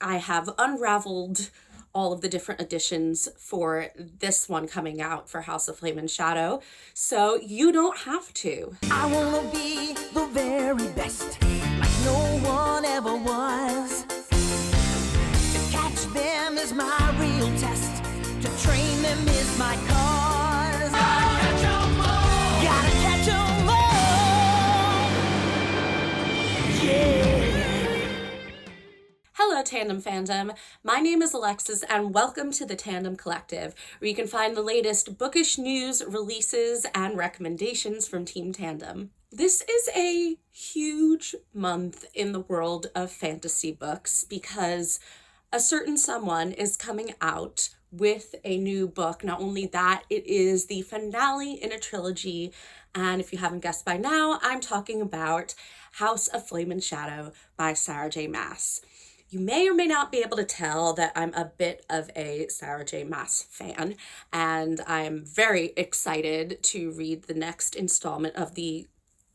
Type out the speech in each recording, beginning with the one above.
I have unraveled all of the different editions for this one coming out for House of Flame and Shadow, so you don't have to. I wanna be the very best, like no one ever was. To catch them is my real test, to train them is my cause. Gotta catch 'em all! Gotta catch 'em all! Yeah! Hello Tandem fandom, my name is Alexis and welcome to the Tandem Collective, where you can find the latest bookish news, releases, and recommendations from Team Tandem. This is a huge month in the world of fantasy books because a certain someone is coming out with a new book. Not only that, it is the finale in a trilogy, and if you haven't guessed by now, I'm talking about House of Flame and Shadow by Sarah J. Maas. You may or may not be able to tell that I'm a bit of a Sarah J. Maas fan, and I'm very excited to read the next installment of the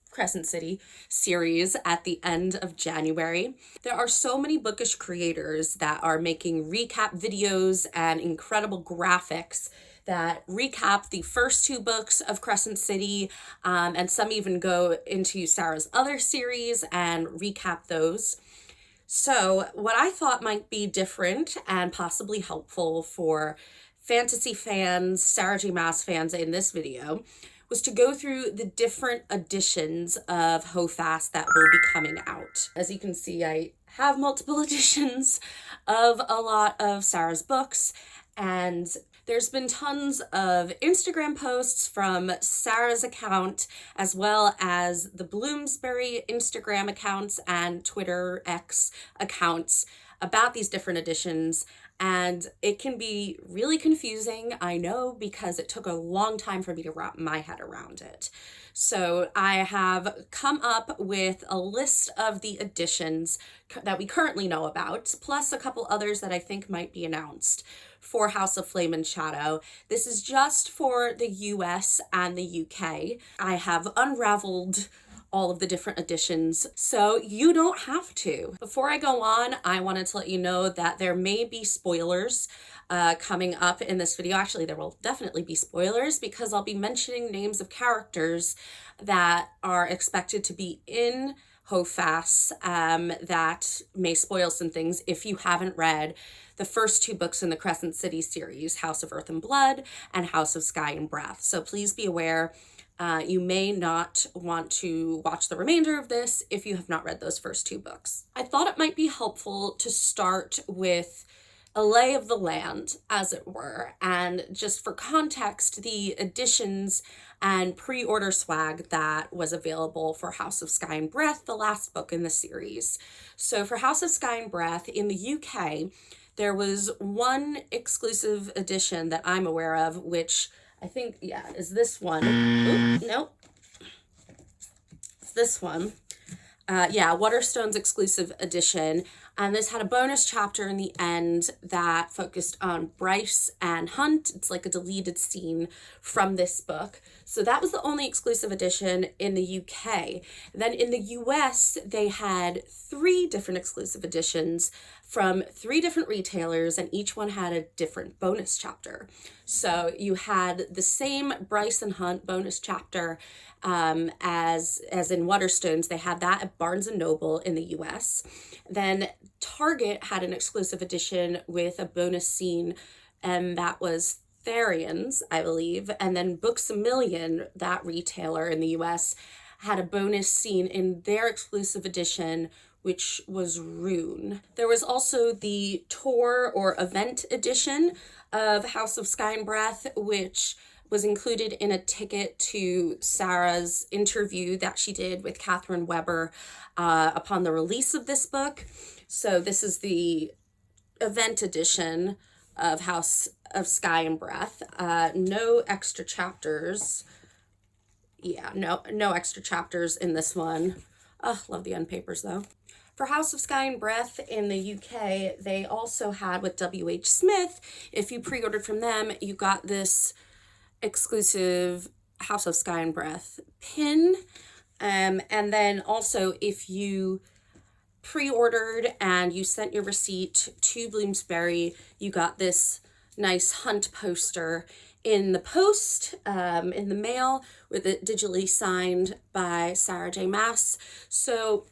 Crescent City series at the end of January. There are so many bookish creators that are making recap videos and incredible graphics that recap the first two books of Crescent City, and some even go into Sarah's other series and recap those. So what I thought might be different and possibly helpful for fantasy fans, Sarah J. Maas fans in this video, was to go through the different editions of HOFAS that will be coming out. As you can see, I have multiple editions of a lot of Sarah's books, and there's been tons of Instagram posts from Sarah's account, as well as the Bloomsbury Instagram accounts and Twitter X accounts about these different editions. And it can be really confusing, I know, because it took a long time for me to wrap my head around it. So I have come up with a list of the editions that we currently know about, plus a couple others that I think might be announced for House of Flame and Shadow. This is just for the US and the UK. I have unraveled all of the different editions, so you don't have to. Before I go on, I wanted to let you know that there may be spoilers coming up in this video. Actually, there will definitely be spoilers because I'll be mentioning names of characters that are expected to be in HOFAS that may spoil some things if you haven't read the first two books in the Crescent City series, House of Earth and Blood and House of Sky and Breath. So please be aware, you may not want to watch the remainder of this if you have not read those first two books. I thought it might be helpful to start with a lay of the land, as it were, and just for context, the editions and pre-order swag that was available for House of Sky and Breath, the last book in the series. So for House of Sky and Breath in the UK, there was one exclusive edition that I'm aware of, which I think, is this one. Oop, nope. It's this one. Waterstone's exclusive edition. And this had a bonus chapter in the end that focused on Bryce and Hunt. It's like a deleted scene from this book. So that was the only exclusive edition in the UK. Then in the US, they had 3 different exclusive editions from 3 different retailers, and each one had a different bonus chapter. So you had the same Bryce and Hunt bonus chapter as in Waterstones. They had that at Barnes & Noble in the US. Then Target had an exclusive edition with a bonus scene, and that was Therian's, I believe. And then Books A Million, that retailer in the US, had a bonus scene in their exclusive edition, which was Rune. There was also the tour or event edition of House of Sky and Breath, which was included in a ticket to Sarah's interview that she did with Catherine Weber upon the release of this book. So this is the event edition of House of Sky and Breath. No extra chapters. No extra chapters in this one. Love the end papers though. For House of Sky and Breath in the UK, they also had with W.H. Smith, if you pre-ordered from them, you got this exclusive House of Sky and Breath pin. And then also if you pre-ordered and you sent your receipt to Bloomsbury, you got this nice Hunt poster in the post, in the mail, with it digitally signed by Sarah J. Maas. So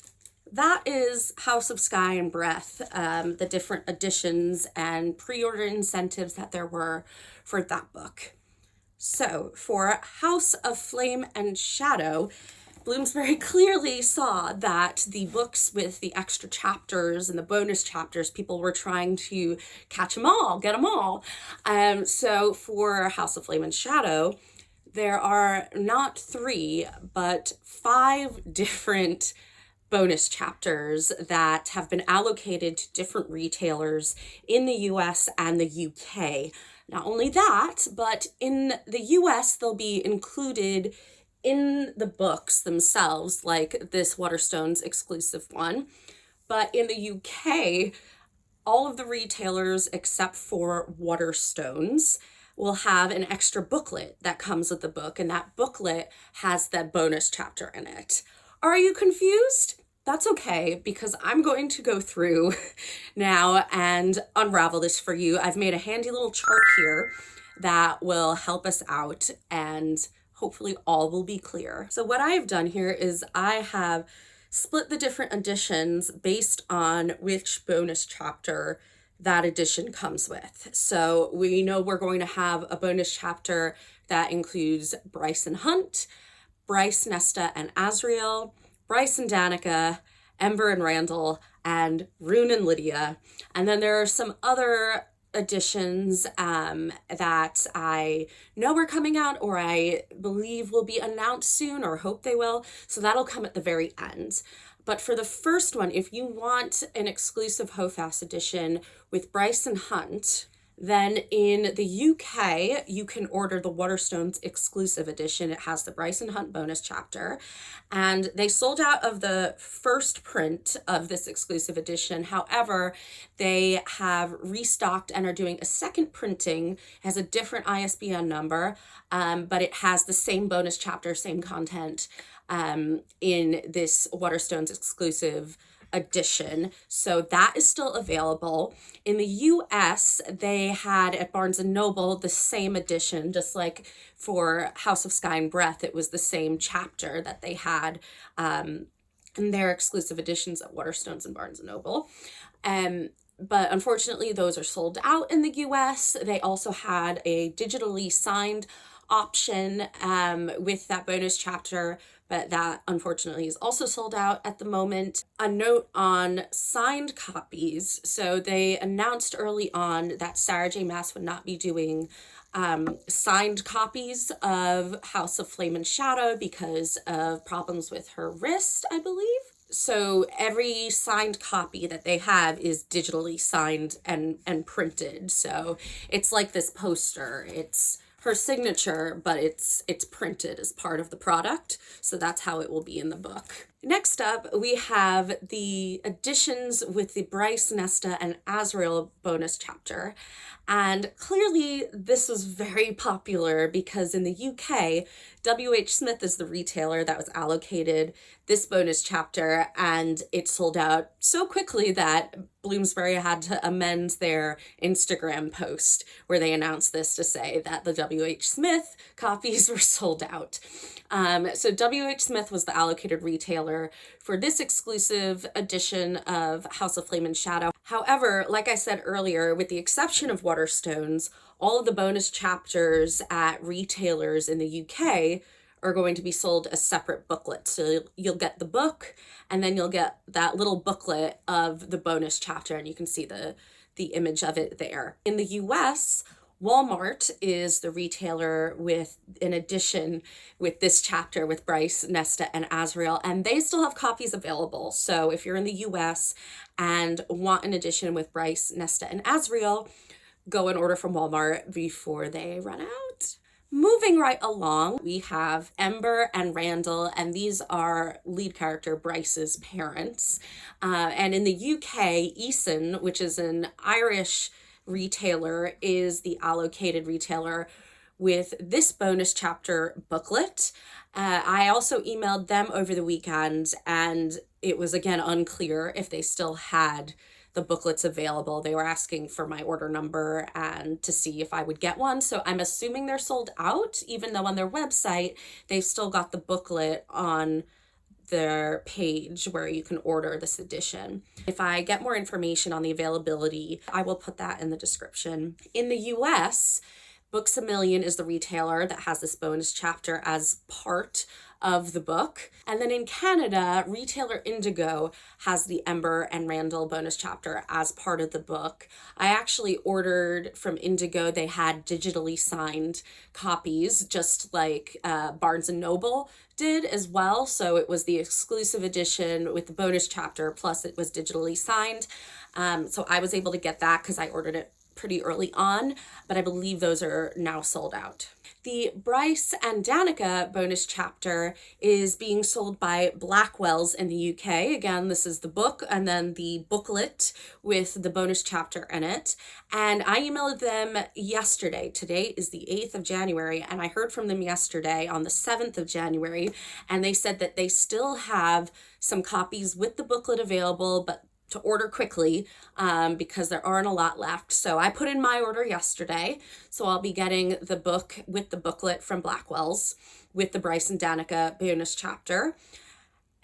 that is House of Sky and Breath, the different editions and pre-order incentives that there were for that book. So for House of Flame and Shadow, Bloomsbury clearly saw that the books with the extra chapters and the bonus chapters, people were trying to catch them all, get them all. So for House of Flame and Shadow, there are not 3, but 5 different bonus chapters that have been allocated to different retailers in the US and the UK. Not only that, but in the US, they'll be included in the books themselves, like this Waterstones exclusive one. But in the UK, all of the retailers except for Waterstones will have an extra booklet that comes with the book, and that booklet has that bonus chapter in it. Are you confused? That's okay, because I'm going to go through now and unravel this for you. I've made a handy little chart here that will help us out, and hopefully all will be clear. So what I've done here is I have split the different editions based on which bonus chapter that edition comes with. So we know we're going to have a bonus chapter that includes Bryce and Hunt, Bryce, Nesta, and Asriel, Bryce and Danica, Ember and Randall, and Rune and Lydia. And then there are some other editions that I know are coming out, or I believe will be announced soon, or hope they will. So that'll come at the very end. But for the first one, if you want an exclusive HOFAS edition with Bryce and Hunt, then in the UK, you can order the Waterstones exclusive edition. It has the Bryce and Hunt bonus chapter. And they sold out of the first print of this exclusive edition. However, they have restocked and are doing a second printing. It has a different ISBN number, but it has the same bonus chapter, same content in this Waterstones exclusive edition. So that is still available. In the US, they had at Barnes & Noble the same edition, just like for House of Sky and Breath, it was the same chapter that they had in their exclusive editions at Waterstones and Barnes & Noble. But unfortunately, those are sold out in the US. They also had a digitally signed option with that bonus chapter, but that unfortunately is also sold out at the moment. A note on signed copies. So they announced early on that Sarah J. Maas would not be doing signed copies of House of Flame and Shadow because of problems with her wrist, I believe. So every signed copy that they have is digitally signed and printed. So it's like this poster. It's her signature, but it's printed as part of the product. So that's how it will be in the book. Next up, we have the editions with the Bryce, Nesta, and Asriel bonus chapter. And clearly this was very popular because in the UK, WH Smith is the retailer that was allocated this bonus chapter, and it sold out so quickly that Bloomsbury had to amend their Instagram post where they announced this to say that the WH Smith copies were sold out. So WH Smith was the allocated retailer for this exclusive edition of House of Flame and Shadow. However, like I said earlier, with the exception of Waterstones, all of the bonus chapters at retailers in the UK are going to be sold as separate booklets. So you'll get the book, and then you'll get that little booklet of the bonus chapter, and you can see the image of it there. In the US, Walmart is the retailer with an edition with this chapter with Bryce, Nesta, and Asriel, and they still have copies available. So if you're in the US and want an edition with Bryce, Nesta, and Asriel, go and order from Walmart before they run out. Moving right along, we have Ember and Randall, and these are lead character Bryce's parents. And in the UK, Eason, which is an Irish retailer, is the allocated retailer with this bonus chapter booklet. I also emailed them over the weekend, and it was again unclear if they still had the booklets available. They were asking for my order number and to see if I would get one. So I'm assuming they're sold out, even though on their website, they've still got the booklet on their page where you can order this edition. If I get more information on the availability, I will put that in the description. In the US, Books A Million is the retailer that has this bonus chapter as part of the book. And then in Canada, retailer Indigo has the Ember and Randall bonus chapter as part of the book. I actually ordered from Indigo. They had digitally signed copies, just like Barnes & Noble did as well. So it was the exclusive edition with the bonus chapter, plus it was digitally signed. So I was able to get that because I ordered it pretty early on, but I believe those are now sold out. The Bryce and Danica bonus chapter is being sold by Blackwell's in the UK. Again, this is the book and then the booklet with the bonus chapter in it. And I emailed them yesterday. Today is the 8th of January, and I heard from them yesterday on the 7th of January, and they said that they still have some copies with the booklet available, but to order quickly because there aren't a lot left. So I put in my order yesterday. So I'll be getting the book with the booklet from Blackwell's with the Bryce and Danica bonus chapter.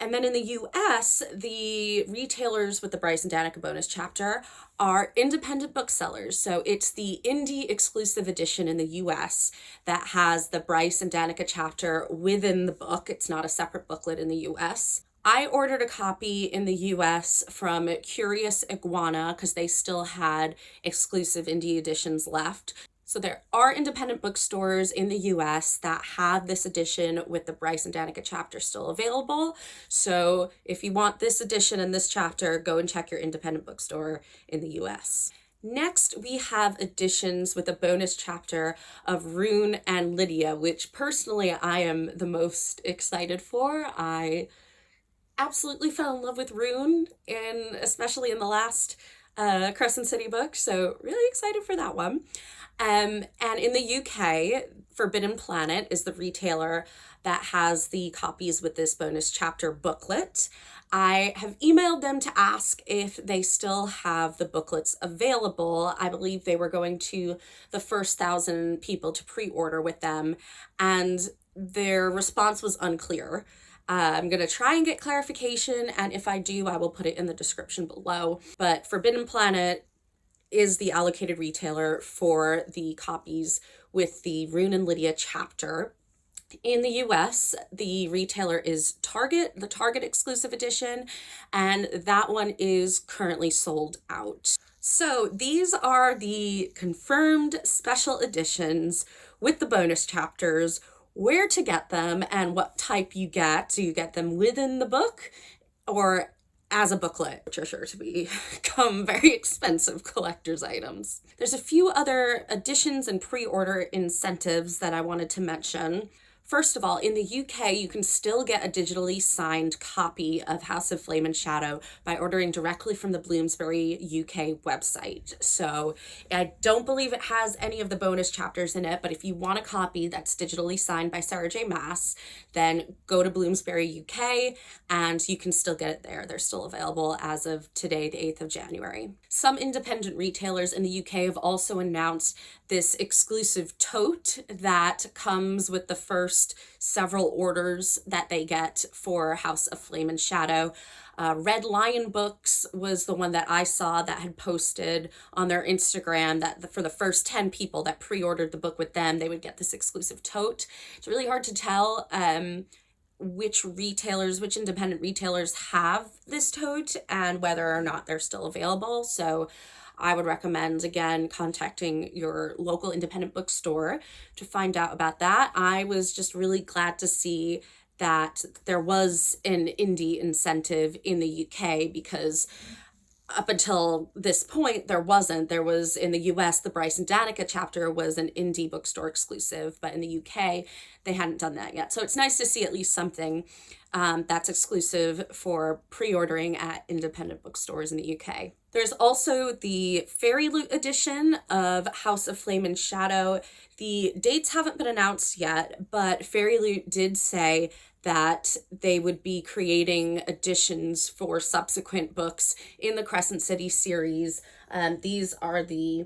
And then in the US, the retailers with the Bryce and Danica bonus chapter are independent booksellers. So it's the indie exclusive edition in the US that has the Bryce and Danica chapter within the book. It's not a separate booklet in the US. I ordered a copy in the US from Curious Iguana because they still had exclusive indie editions left. So there are independent bookstores in the US that have this edition with the Bryce and Danica chapter still available. So if you want this edition and this chapter, go and check your independent bookstore in the US. Next, we have editions with a bonus chapter of Rune and Lydia, which personally I am the most excited for. I absolutely fell in love with Rune, especially in the last Crescent City book, so really excited for that one. And in the UK, Forbidden Planet is the retailer that has the copies with this bonus chapter booklet. I have emailed them to ask if they still have the booklets available. I believe they were going to the first 1,000 people to pre-order with them, and their response was unclear. I'm going to try and get clarification, and if I do, I will put it in the description below. But Forbidden Planet is the allocated retailer for the copies with the Rune and Lydia chapter. In the US, the retailer is Target, the Target exclusive edition, and that one is currently sold out. So these are the confirmed special editions with the bonus chapters, where to get them, and what type you get. Do you get them within the book or as a booklet, which are sure to become very expensive collector's items. There's a few other additions and pre-order incentives that I wanted to mention. First of all, in the UK, you can still get a digitally signed copy of House of Flame and Shadow by ordering directly from the Bloomsbury UK website. So I don't believe it has any of the bonus chapters in it, but if you want a copy that's digitally signed by Sarah J. Maas, then go to Bloomsbury UK and you can still get it there. They're still available as of today, the 8th of January. Some independent retailers in the UK have also announced this exclusive tote that comes with the first several orders that they get for House of Flame and Shadow. Red Lion Books was the one that I saw that had posted on their Instagram that for the first 10 people that pre-ordered the book with them, they would get this exclusive tote. It's really hard to tell which independent retailers have this tote and whether or not they're still available. So I would recommend, again, contacting your local independent bookstore to find out about that. I was just really glad to see that there was an indie incentive in the UK because up until this point, there wasn't. There was, in the US, the Bryce and Danica chapter was an indie bookstore exclusive, but in the UK, they hadn't done that yet. So it's nice to see at least something that's exclusive for pre-ordering at independent bookstores in the UK. There's also the Fairy Loot edition of House of Flame and Shadow. The dates haven't been announced yet, but Fairy Loot did say that they would be creating editions for subsequent books in the Crescent City series. These are the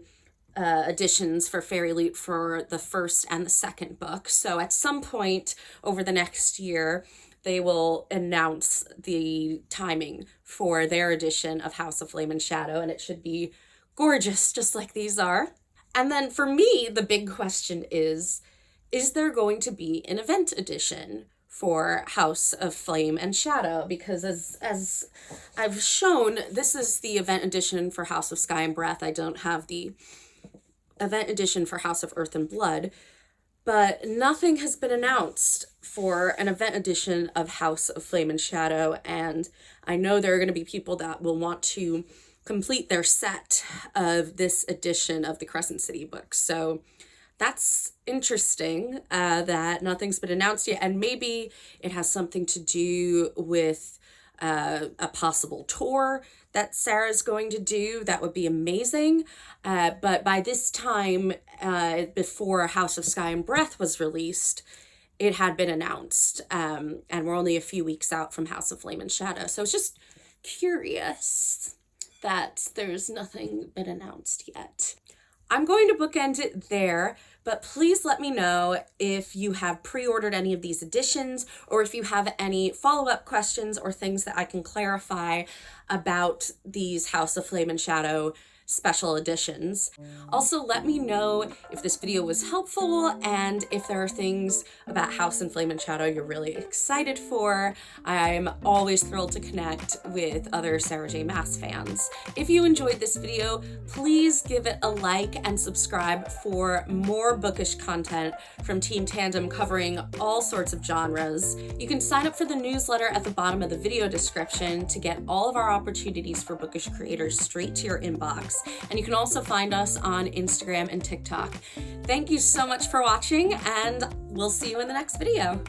editions for Fairy Loot for the first and the second book. So at some point over the next year, they will announce the timing for their edition of House of Flame and Shadow, and it should be gorgeous, just like these are. And then for me, the big question is there going to be an event edition for House of Flame and Shadow? Because as I've shown, this is the event edition for House of Sky and Breath. I don't have the event edition for House of Earth and Blood, but nothing has been announced for an event edition of House of Flame and Shadow, and I know there are going to be people that will want to complete their set of this edition of the Crescent City books. So that's interesting that nothing's been announced yet, and maybe it has something to do with a possible tour that Sarah's going to do. That would be amazing. But by this time, before House of Sky and Breath was released, it had been announced, and we're only a few weeks out from House of Flame and Shadow. So it's just curious that there's nothing been announced yet. I'm going to bookend it there, but please let me know if you have pre-ordered any of these editions, or if you have any follow-up questions or things that I can clarify about these House of Flame and Shadow special editions. Also, let me know if this video was helpful and if there are things about House and Flame and Shadow you're really excited for. I'm always thrilled to connect with other Sarah J. Maas fans. If you enjoyed this video, please give it a like and subscribe for more bookish content from Team Tandem covering all sorts of genres. You can sign up for the newsletter at the bottom of the video description to get all of our opportunities for bookish creators straight to your inbox. And you can also find us on Instagram and TikTok. Thank you so much for watching, and we'll see you in the next video.